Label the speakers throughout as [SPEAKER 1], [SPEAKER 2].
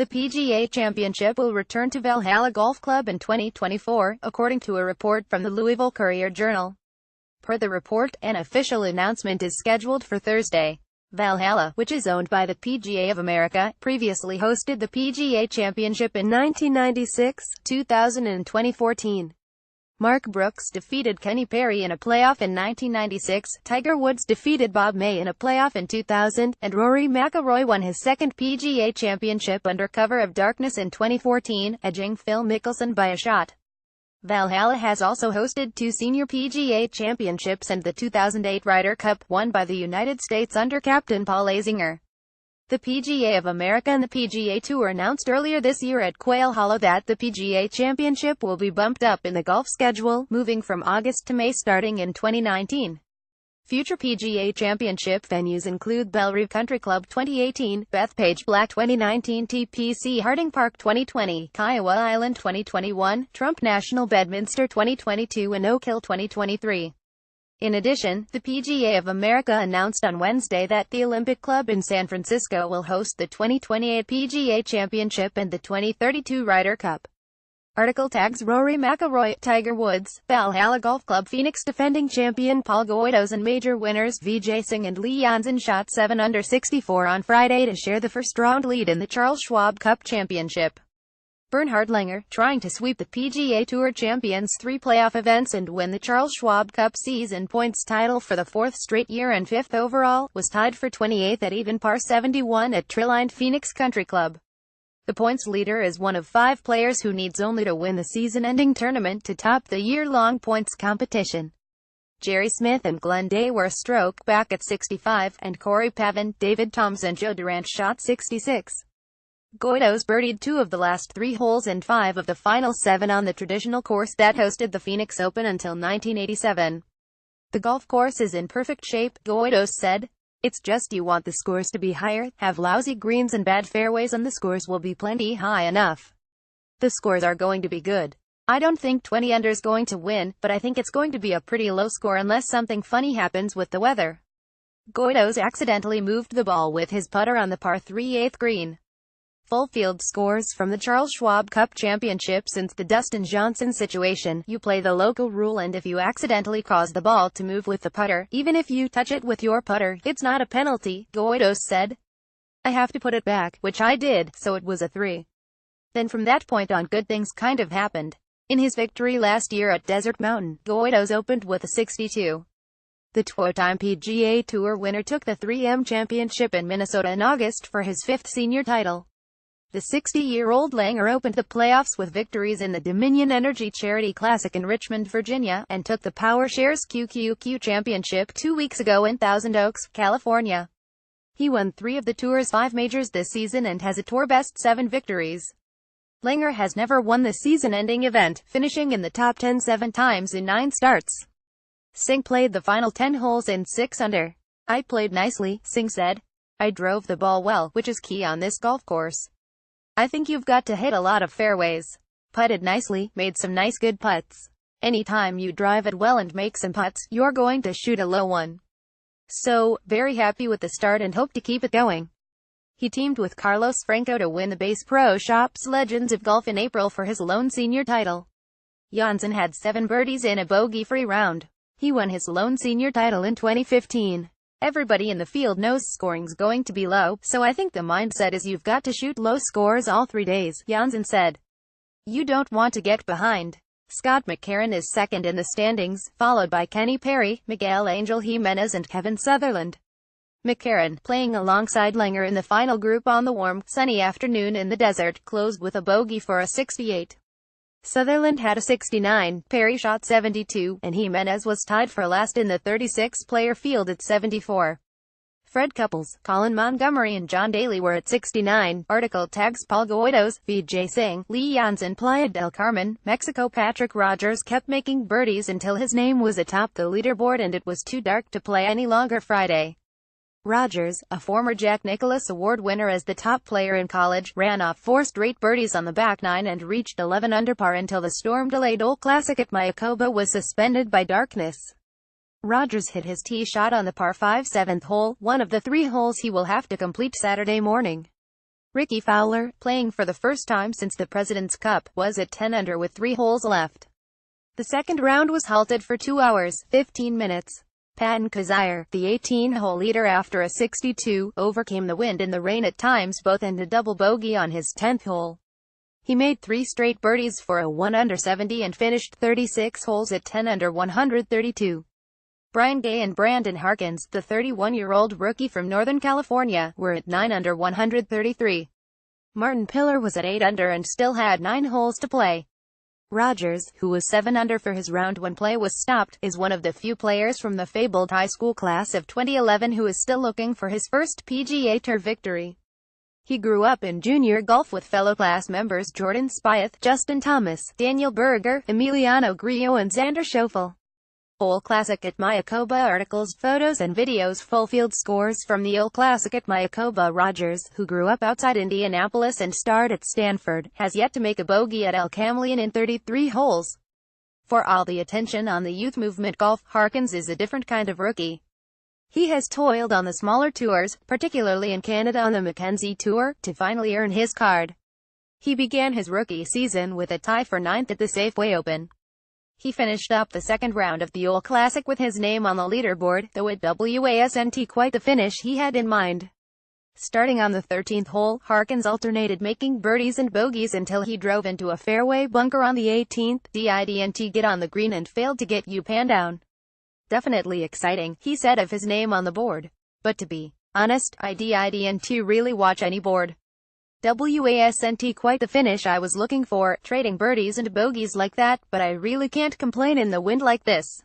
[SPEAKER 1] The PGA Championship will return to Valhalla Golf Club in 2024, according to a report from the Louisville Courier-Journal. Per the report, an official announcement is scheduled for Thursday. Valhalla, which is owned by the PGA of America, previously hosted the PGA Championship in 1996, 2000 and 2014. Mark Brooks defeated Kenny Perry in a playoff in 1996, Tiger Woods defeated Bob May in a playoff in 2000, and Rory McIlroy won his second PGA Championship under cover of darkness in 2014, edging Phil Mickelson by a shot. Valhalla has also hosted two senior PGA Championships and the 2008 Ryder Cup, won by the United States under captain Paul Azinger. The PGA of America and the PGA Tour announced earlier this year at Quail Hollow that the PGA Championship will be bumped up in the golf schedule, moving from August to May starting in 2019. Future PGA Championship venues include Bellerive Country Club 2018, Bethpage Black 2019, TPC Harding Park 2020, Kiowa Island 2021, Trump National Bedminster 2022 and Oak Hill 2023. In addition, the PGA of America announced on Wednesday that the Olympic Club in San Francisco will host the 2028 PGA Championship and the 2032 Ryder Cup. Article tags Rory McIlroy, Tiger Woods, Valhalla Golf Club Phoenix defending champion Paul Goydos and major winners Vijay Singh and Lee Janzen shot 7 under 64 on Friday to share the first-round lead in the Charles Schwab Cup Championship. Bernhard Langer, trying to sweep the PGA Tour Champions' 3 playoff events and win the Charles Schwab Cup season points title for the 4th straight year and 5th overall, was tied for 28th at even par 71 at Trilined Phoenix Country Club. The points leader is one of 5 players who needs only to win the season-ending tournament to top the year-long points competition. Jerry Smith and Glenn Day were a stroke back at 65, and Corey Pavin, David Toms and Joe Durant shot 66. Goydos birdied 2 of the last 3 holes and 5 of the final 7 on the traditional course that hosted the Phoenix Open until 1987. The golf course is in perfect shape, Goydos said. It's just you want the scores to be higher, have lousy greens and bad fairways and the scores will be plenty high enough. The scores are going to be good. I don't think 20 under is going to win, but I think it's going to be a pretty low score unless something funny happens with the weather. Goydos accidentally moved the ball with his putter on the par 3 8th green. Full field scores from the Charles Schwab Cup Championship. Since the Dustin Johnson situation, you play the local rule, and if you accidentally cause the ball to move with the putter, even if you touch it with your putter, it's not a penalty, Goydos said. I have to put it back, which I did, so it was a 3. Then from that point on good things kind of happened. In his victory last year at Desert Mountain, Goydos opened with a 62. The 2-time PGA Tour winner took the 3M Championship in Minnesota in August for his 5th senior title. The 60-year-old Langer opened the playoffs with victories in the Dominion Energy Charity Classic in Richmond, Virginia, and took the PowerShares QQQ Championship 2 weeks ago in Thousand Oaks, California. He won 3 of the Tour's 5 majors this season and has a Tour-best 7 victories. Langer has never won the season-ending event, finishing in the top 10 7 times in 9 starts. Singh played the final 10 holes in 6 under. I played nicely, Singh said. I drove the ball well, which is key on this golf course. I think you've got to hit a lot of fairways. Putted nicely, made some nice good putts. Anytime you drive it well and make some putts, you're going to shoot a low one. So, very happy with the start and hope to keep it going. He teamed with Carlos Franco to win the Bass Pro Shops Legends of Golf in April for his lone senior title. Janzen had 7 birdies in a bogey-free round. He won his lone senior title in 2015. Everybody in the field knows scoring's going to be low, so I think the mindset is you've got to shoot low scores all 3 days, Janzen said. You don't want to get behind. Scott McCarron is second in the standings, followed by Kenny Perry, Miguel Angel Jimenez and Kevin Sutherland. McCarron, playing alongside Langer in the final group on the warm, sunny afternoon in the desert, closed with a bogey for a 68. Sutherland had a 69, Perry shot 72, and Jimenez was tied for last in the 36-player field at 74. Fred Couples, Colin Montgomery and John Daly were at 69. Article tags Paul Goydos, Vijay Singh, Lee Janzen, Playa del Carmen, Mexico. Patrick Rogers kept making birdies until his name was atop the leaderboard and it was too dark to play any longer Friday. Rogers, a former Jack Nicklaus Award winner as the top player in college, ran off 4 straight birdies on the back nine and reached 11 under par until the storm-delayed Old Classic at Mayakoba was suspended by darkness. Rogers hit his tee shot on the par 5 7th hole, one of the 3 holes he will have to complete Saturday morning. Ricky Fowler, playing for the first time since the President's Cup, was at 10 under with 3 holes left. The second round was halted for 2 hours, 15 minutes. Patton Kizzire, the 18-hole leader after a 62, overcame the wind and the rain at times both and a double bogey on his 10th hole. He made 3 straight birdies for a 1 under 70 and finished 36 holes at 10 under 132. Brian Gay and Brandon Harkins, the 31-year-old rookie from Northern California, were at 9 under 133. Martin Pillar was at 8 under and still had 9 holes to play. Rogers, who was 7 under for his round when play was stopped, is one of the few players from the fabled high school class of 2011 who is still looking for his first PGA Tour victory. He grew up in junior golf with fellow class members Jordan Spieth, Justin Thomas, Daniel Berger, Emiliano Grillo and Xander Schauffele. Hole Classic at Mayakoba articles, photos and videos. Full field scores from the Ole Classic at Mayakoba. Rogers, who grew up outside Indianapolis and starred at Stanford, has yet to make a bogey at El Camleon in 33 holes. For all the attention on the youth movement golf, Harkins is a different kind of rookie. He has toiled on the smaller tours, particularly in Canada on the Mackenzie Tour, to finally earn his card. He began his rookie season with a tie for 9th at the Safeway Open. He finished up the second round of the Ole Classic with his name on the leaderboard, though it wasn't quite the finish he had in mind. Starting on the 13th hole, Harkins alternated making birdies and bogeys until he drove into a fairway bunker on the 18th. Didn't get on the green and failed to get U-pan down. Definitely exciting, he said of his name on the board. But to be honest, I didn't really watch any board. Wasn't quite the finish I was looking for, trading birdies and bogeys like that, but I really can't complain in the wind like this.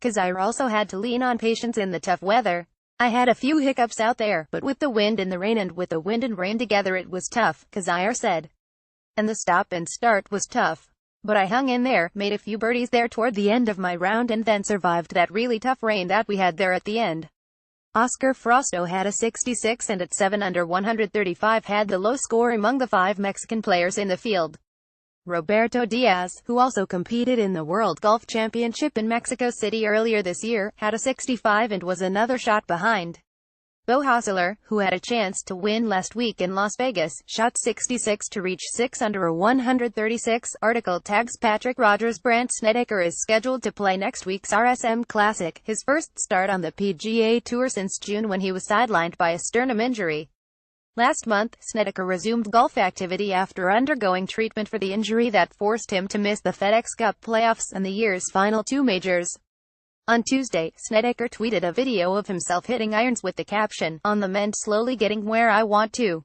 [SPEAKER 1] Kizzire also had to lean on patience in the tough weather. I had a few hiccups out there, but with the wind and the rain and with the wind and rain together it was tough, Kizzire said. And the stop and start was tough. But I hung in there, made a few birdies there toward the end of my round and then survived that really tough rain that we had there at the end. Oscar Frosto had a 66 and at 7 under 135 had the low score among the 5 Mexican players in the field. Roberto Diaz, who also competed in the World Golf Championship in Mexico City earlier this year, had a 65 and was another shot behind. Beau Hossler, who had a chance to win last week in Las Vegas, shot 66 to reach 6 under a 136. Article tags Patrick Rogers. Brandt Snedeker is scheduled to play next week's RSM Classic, his first start on the PGA Tour since June when he was sidelined by a sternum injury. Last month, Snedeker resumed golf activity after undergoing treatment for the injury that forced him to miss the FedEx Cup playoffs and the year's final 2 majors. On Tuesday, Snedeker tweeted a video of himself hitting irons with the caption, "On the mend, slowly getting where I want to.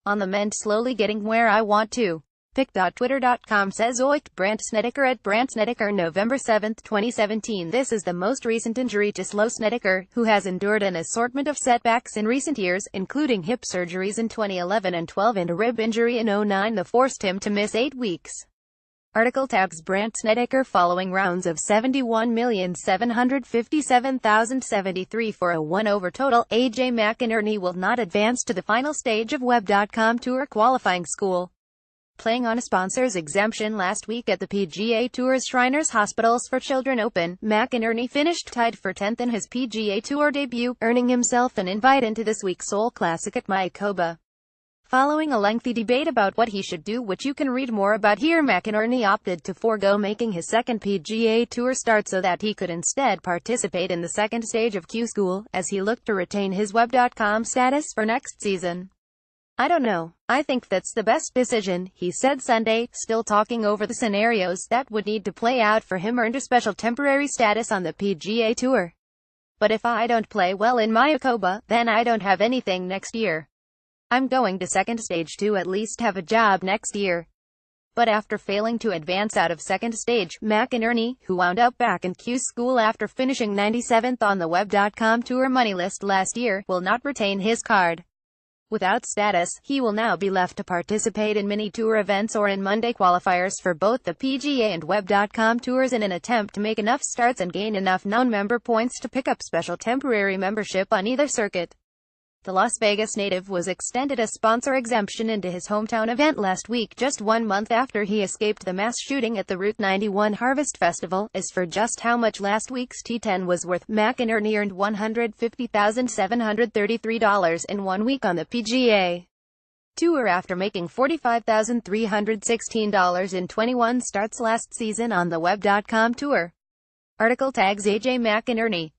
[SPEAKER 1] On the mend, slowly getting where I want to." Pic.twitter.com says Oit Brandt Snedeker at Brandt Snedeker November 7, 2017. This is the most recent injury to Slow Snedeker, who has endured an assortment of setbacks in recent years, including hip surgeries in 2011 and 12 and a rib injury in 2009 that forced him to miss 8 weeks. Article tags Brandt Snedeker following rounds of 71,757,073 for a 1-over total. AJ McInerney will not advance to the final stage of Web.com Tour qualifying school. Playing on a sponsor's exemption last week at the PGA Tour's Shriners Hospitals for Children Open, McInerney finished tied for 10th in his PGA Tour debut, earning himself an invite into this week's Ole Classic at Mayakoba. Following a lengthy debate about what he should do, which you can read more about here, McInerney opted to forego making his second PGA Tour start so that he could instead participate in the second stage of Q School, as he looked to retain his Web.com status for next season. "I don't know. I think that's the best decision," he said Sunday, still talking over the scenarios that would need to play out for him earned a special temporary status on the PGA Tour. "But if I don't play well in Mayakoba, then I don't have anything next year. I'm going to second stage to at least have a job next year." But after failing to advance out of second stage, McInerney, who wound up back in Q School after finishing 97th on the Web.com Tour money list last year, will not retain his card. Without status, he will now be left to participate in mini-tour events or in Monday qualifiers for both the PGA and Web.com Tours in an attempt to make enough starts and gain enough non-member points to pick up special temporary membership on either circuit. The Las Vegas native was extended a sponsor exemption into his hometown event last week, just 1 month after he escaped the mass shooting at the Route 91 Harvest Festival. As for just how much last week's T10 was worth, McInerney earned $150,733 in 1 week on the PGA. Tour after making $45,316 in 21 starts last season on the Web.com Tour. Article tags AJ McInerney.